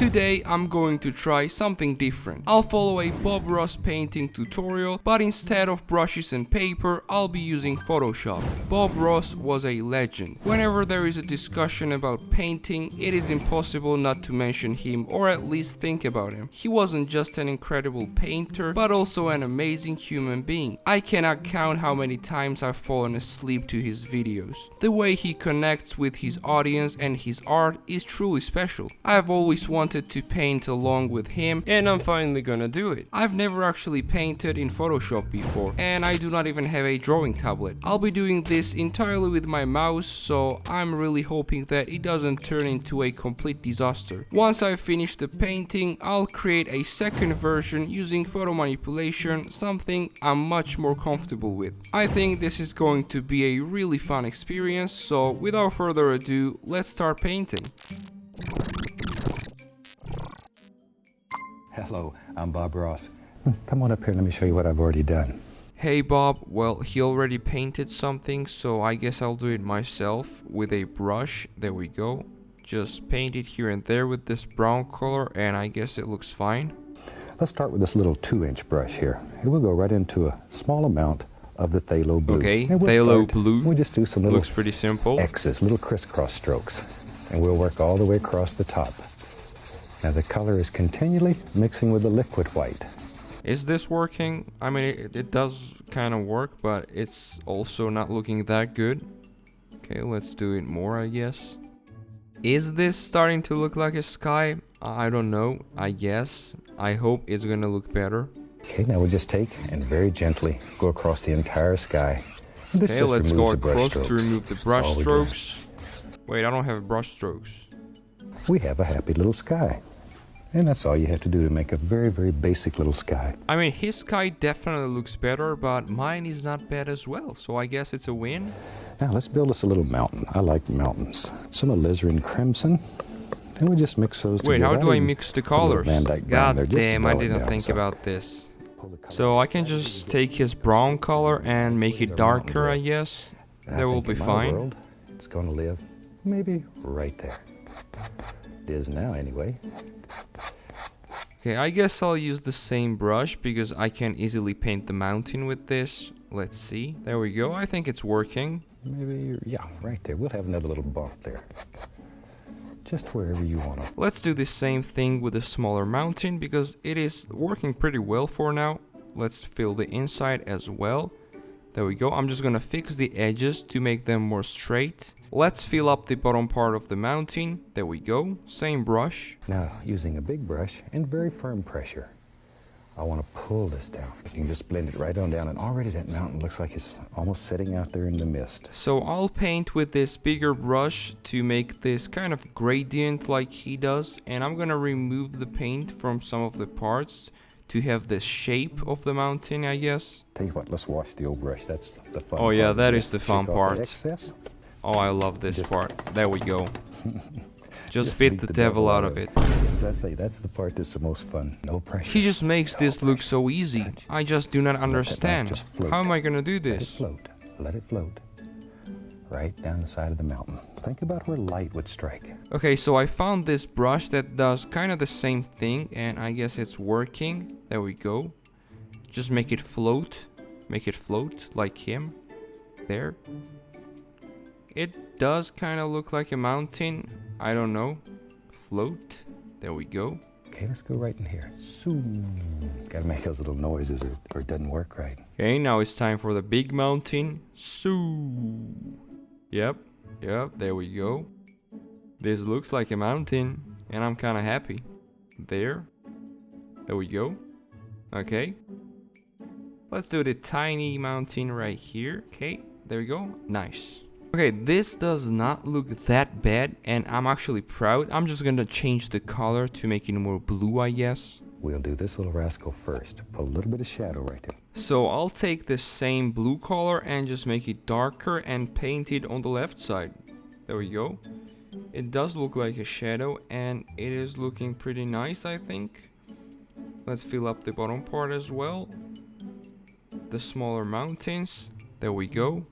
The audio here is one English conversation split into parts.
Today I'm going to try something different. I'll follow a Bob Ross painting tutorial, but instead of brushes and paper, I'll be using Photoshop. Bob Ross was a legend. Whenever there is a discussion about painting, it is impossible not to mention him or at least think about him. He wasn't just an incredible painter, but also an amazing human being. I cannot count how many times I've fallen asleep to his videos. The way he connects with his audience and his art is truly special. I have always wanted to paint along with him, and I'm finally gonna do it. I've never actually painted in Photoshop before, and I do not even have a drawing tablet. I'll be doing this entirely with my mouse, so I'm really hoping that it doesn't turn into a complete disaster. Once I finish the painting, I'll create a second version using photo manipulation, something I'm much more comfortable with. I think this is going to be a really fun experience, so without further ado, let's start painting. Hello, I'm Bob Ross. Come on up here, let me show you what I've already done. Hey Bob, well, he already painted something, so I guess I'll do it myself with a brush. There we go. Just paint it here and there with this brown color, and I guess it looks fine. Let's start with this little 2-inch brush here. It will go right into a small amount of the phthalo blue. Okay, and phthalo blue. We'll just do some little looks pretty simple. X's, little crisscross strokes, and we'll work all the way across the top. Now the color is continually mixing with the liquid white. Is this working? I mean, it does kind of work, but it's also not looking that good. Okay, let's do it more, I guess. Is this starting to look like a sky? I don't know, I guess. I hope it's gonna look better. Okay, now we'll just take and very gently go across the entire sky. Okay, let's go across to remove the brush strokes. Wait, I don't have brush strokes. We have a happy little sky. And that's all you have to do to make a very, very basic little sky. I mean, his sky definitely looks better, but mine is not bad as well, so I guess it's a win. Now let's build us a little mountain. I like mountains. Some alizarin crimson, and we just mix those together. Wait, how do I mix the colors? God damn, I didn't think so. about this. So I can just take his brown color and make it darker, I guess. That will be fine. World, it's going to live maybe right there. It is now anyway. Okay, I guess I'll use the same brush because I can easily paint the mountain with this. Let's see. There we go. I think it's working. Maybe, yeah, right there. We'll have another little bump there. Just wherever you want to. Let's do the same thing with a smaller mountain because it is working pretty well for now. Let's fill the inside as well. There we go. I'm just gonna fix the edges to make them more straight. Let's fill up the bottom part of the mountain. There we go. Same brush. Now, using a big brush and very firm pressure, I want to pull this down. You can just blend it right on down, and already that mountain looks like it's almost sitting out there in the mist. So I'll paint with this bigger brush to make this kind of gradient like he does, and I'm gonna remove the paint from some of the parts to have the shape of the mountain, I guess. Tell you what, let's wash the old brush. That's the fun part. Oh yeah, that is the fun part. Excess. Oh, I love this part. There we go. Just beat the devil out of it. As I say, that's the part that's the most fun. No pressure. He just makes this look so easy. I just do not understand. How am I gonna do this? Let it float. Let it float. Right down the side of the mountain. Think about where light would strike. Okay, so I found this brush that does kind of the same thing, and I guess it's working. There we go. Just make it float. Make it float like him. There. It does kind of look like a mountain. I don't know. Float. There we go. Okay, let's go right in here. Gotta make those little noises or it doesn't work right. Okay, now it's time for the big mountain. Yep, there we go. This looks like a mountain, and I'm kind of happy. There we go. Okay. Let's do the tiny mountain right here. Okay, there we go. Nice. Okay, this does not look that bad, and I'm actually proud. I'm just gonna change the color to make it more blue, I guess. We'll do this little rascal first. Put a little bit of shadow right there. So I'll take the same blue color and just make it darker and paint it on the left side. There we go. It does look like a shadow, and it is looking pretty nice, I think. Let's fill up the bottom part as well. The smaller mountains. There we go.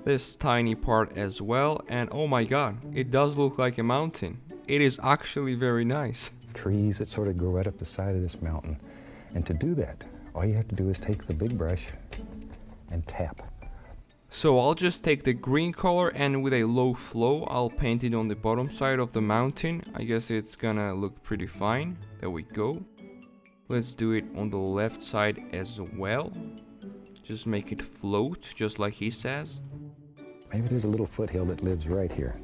This tiny part as well, and oh my god, it does look like a mountain. It is actually very nice. trees that sort of grow right up the side of this mountain. And to do that, all you have to do is take the big brush and tap. So I'll just take the green color and with a low flow, I'll paint it on the bottom side of the mountain. I guess it's gonna look pretty fine. There we go. Let's do it on the left side as well. Just make it float, just like he says. Maybe there's a little foothill that lives right here.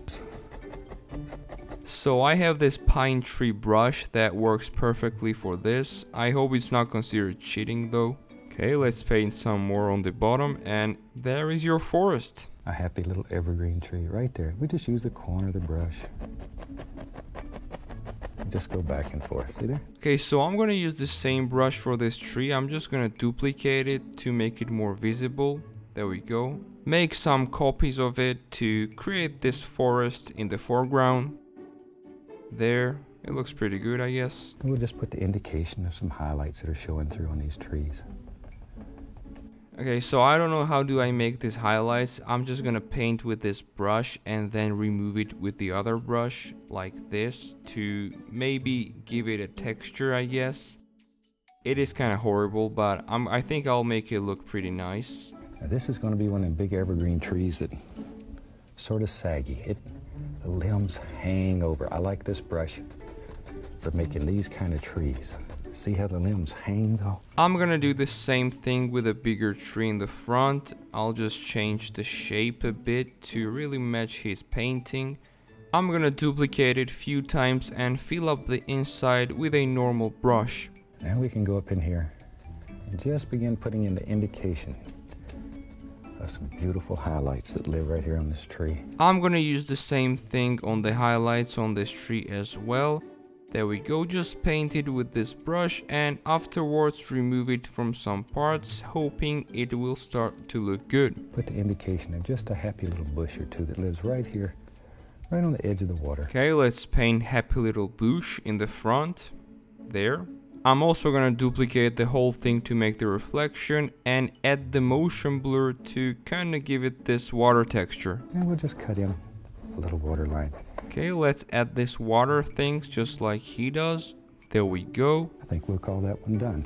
So I have this pine tree brush that works perfectly for this. I hope it's not considered cheating though. Okay, let's paint some more on the bottom and there is your forest. A happy little evergreen tree right there. We just use the corner of the brush. Just go back and forth, see there? Okay, so I'm gonna use the same brush for this tree. I'm just gonna duplicate it to make it more visible. There we go. Make some copies of it to create this forest in the foreground. There, it looks pretty good, I guess. And we'll just put the indication of some highlights that are showing through on these trees. Okay, so I don't know how do I make these highlights. I'm just gonna paint with this brush and then remove it with the other brush like this to maybe give it a texture, I guess. It is kind of horrible, but I think I'll make it look pretty nice. Now this is going to be one of them big evergreen trees that sort of saggy. The limbs hang over. I like this brush for making these kind of trees. See how the limbs hang though? I'm gonna do the same thing with a bigger tree in the front. I'll just change the shape a bit to really match his painting. I'm gonna duplicate it a few times and fill up the inside with a normal brush. Now we can go up in here and just begin putting in the indication of some beautiful highlights that live right here on this tree. I'm gonna use the same thing on the highlights on this tree as well. There we go, just paint it with this brush and afterwards remove it from some parts, hoping it will start to look good. Put the indication of just a happy little bush or two that lives right here, right on the edge of the water. Okay, let's paint happy little bush in the front, there. I'm also gonna duplicate the whole thing to make the reflection and add the motion blur to kinda give it this water texture. And we'll just cut in a little water line. Okay, let's add this water things just like he does. There we go. I think we'll call that one done.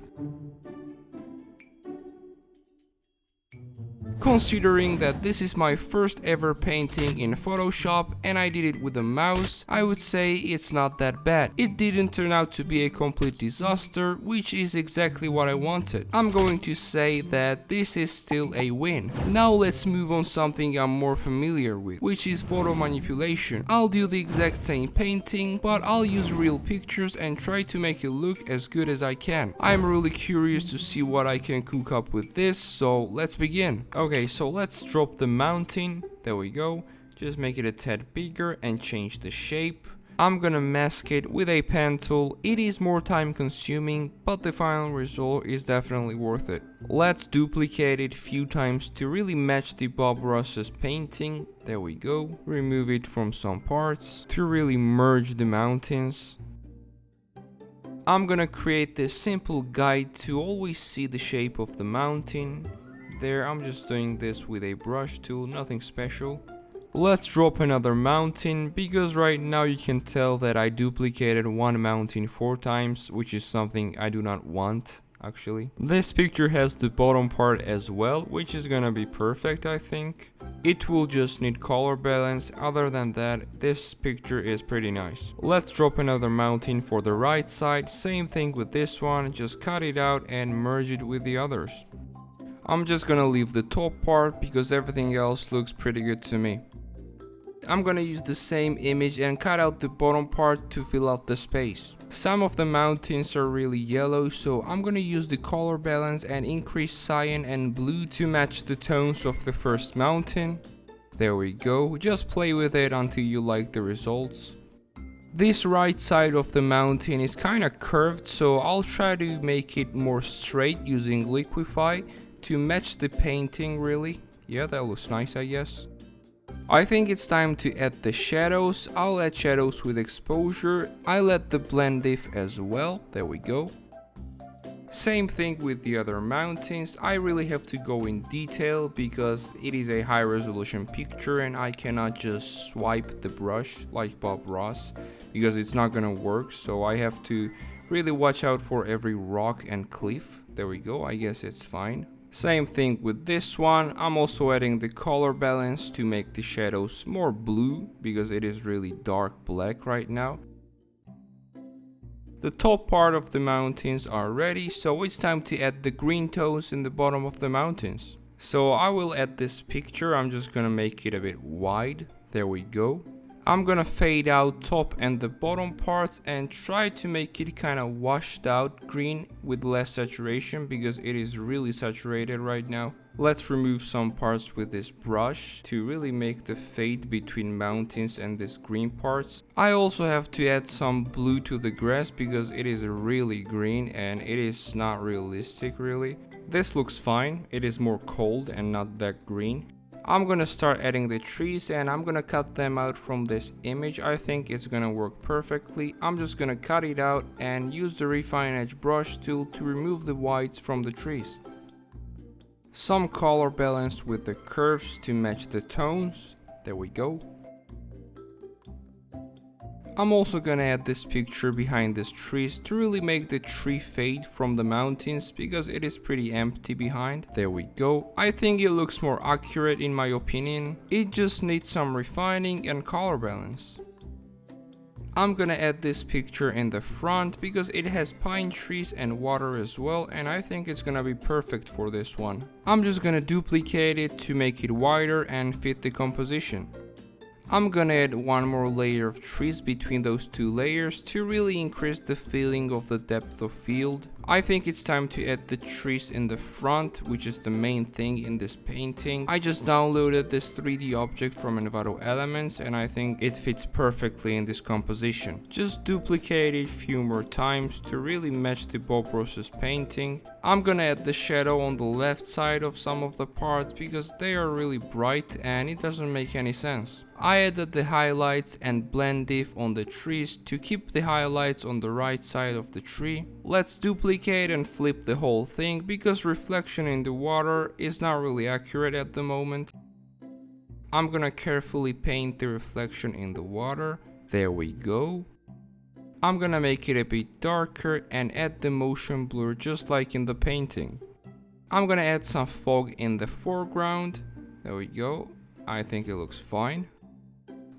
Considering that this is my first ever painting in Photoshop and I did it with a mouse, I would say it's not that bad. It didn't turn out to be a complete disaster, which is exactly what I wanted. I'm going to say that this is still a win. Now let's move on something I'm more familiar with, which is photo manipulation. I'll do the exact same painting, but I'll use real pictures and try to make it look as good as I can. I'm really curious to see what I can cook up with this, so let's begin. Okay, so let's drop the mountain. There we go. Just make it a tad bigger and change the shape. I'm gonna mask it with a pen tool. It is more time consuming, but the final result is definitely worth it. Let's duplicate it a few times to really match the Bob Ross's painting. There we go. Remove it from some parts to really merge the mountains. I'm gonna create this simple guide to always see the shape of the mountain. There, I'm just doing this with a brush tool, nothing special. Let's drop another mountain, because right now you can tell that I duplicated one mountain 4 times, which is something I do not want, actually. This picture has the bottom part as well, which is gonna be perfect, I think. It will just need color balance. Other than that, this picture is pretty nice. Let's drop another mountain for the right side. Same thing with this one, just cut it out and merge it with the others. I'm just gonna leave the top part because everything else looks pretty good to me. I'm gonna use the same image and cut out the bottom part to fill out the space. Some of the mountains are really yellow, so I'm gonna use the color balance and increase cyan and blue to match the tones of the first mountain. There we go, just play with it until you like the results. This right side of the mountain is kinda curved, so I'll try to make it more straight using Liquify to match the painting really. Yeah, that looks nice, I guess. I think it's time to add the shadows. I'll add shadows with exposure. I'll add the blend diff as well. There we go. Same thing with the other mountains. I really have to go in detail because it is a high resolution picture and I cannot just swipe the brush like Bob Ross because it's not gonna work. So I have to really watch out for every rock and cliff. There we go, I guess it's fine. Same thing with this one. I'm also adding the color balance to make the shadows more blue because it is really dark black right now. The top part of the mountains are ready, so it's time to add the green tones in the bottom of the mountains. So I will add this picture. I'm just gonna make it a bit wide. There we go. I'm gonna fade out top and the bottom parts and try to make it kind of washed out green with less saturation because it is really saturated right now. Let's remove some parts with this brush to really make the fade between mountains and these green parts. I also have to add some blue to the grass because it is really green and it is not realistic really. This looks fine, it is more cold and not that green. I'm gonna start adding the trees and I'm gonna cut them out from this image. I think it's gonna work perfectly. I'm just gonna cut it out and use the refine edge brush tool to remove the whites from the trees. Some color balance with the curves to match the tones. There we go. I'm also gonna add this picture behind these trees to really make the tree fade from the mountains because it is pretty empty behind. There we go. I think it looks more accurate in my opinion. It just needs some refining and color balance. I'm gonna add this picture in the front because it has pine trees and water as well and I think it's gonna be perfect for this one. I'm just gonna duplicate it to make it wider and fit the composition. I'm gonna add one more layer of trees between those two layers to really increase the feeling of the depth of field. I think it's time to add the trees in the front, which is the main thing in this painting. I just downloaded this 3D object from Envato Elements and I think it fits perfectly in this composition. Just duplicate it a few more times to really match the Bob Ross's painting. I'm gonna add the shadow on the left side of some of the parts because they are really bright and it doesn't make any sense. I added the highlights and blend diff on the trees to keep the highlights on the right side of the tree. Let's duplicate and flip the whole thing because reflection in the water is not really accurate at the moment. I'm gonna carefully paint the reflection in the water. There we go. I'm gonna make it a bit darker and add the motion blur just like in the painting. I'm gonna add some fog in the foreground. There we go. I think it looks fine.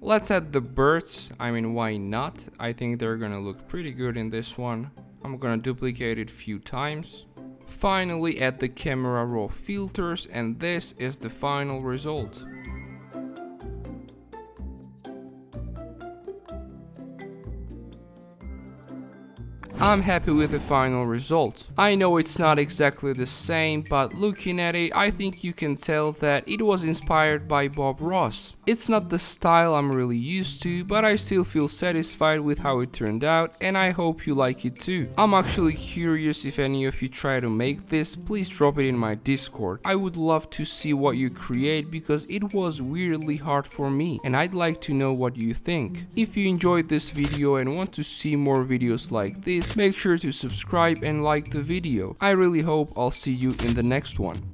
Let's add the birds. I mean, why not? I think they're gonna look pretty good in this one. I'm gonna duplicate it a few times. Finally, add the camera raw filters and this is the final result. I'm happy with the final result. I know it's not exactly the same, but looking at it, I think you can tell that it was inspired by Bob Ross. It's not the style I'm really used to, but I still feel satisfied with how it turned out and I hope you like it too. I'm actually curious if any of you try to make this, please drop it in my Discord. I would love to see what you create because it was weirdly hard for me and I'd like to know what you think. If you enjoyed this video and want to see more videos like this, make sure to subscribe and like the video. I really hope I'll see you in the next one.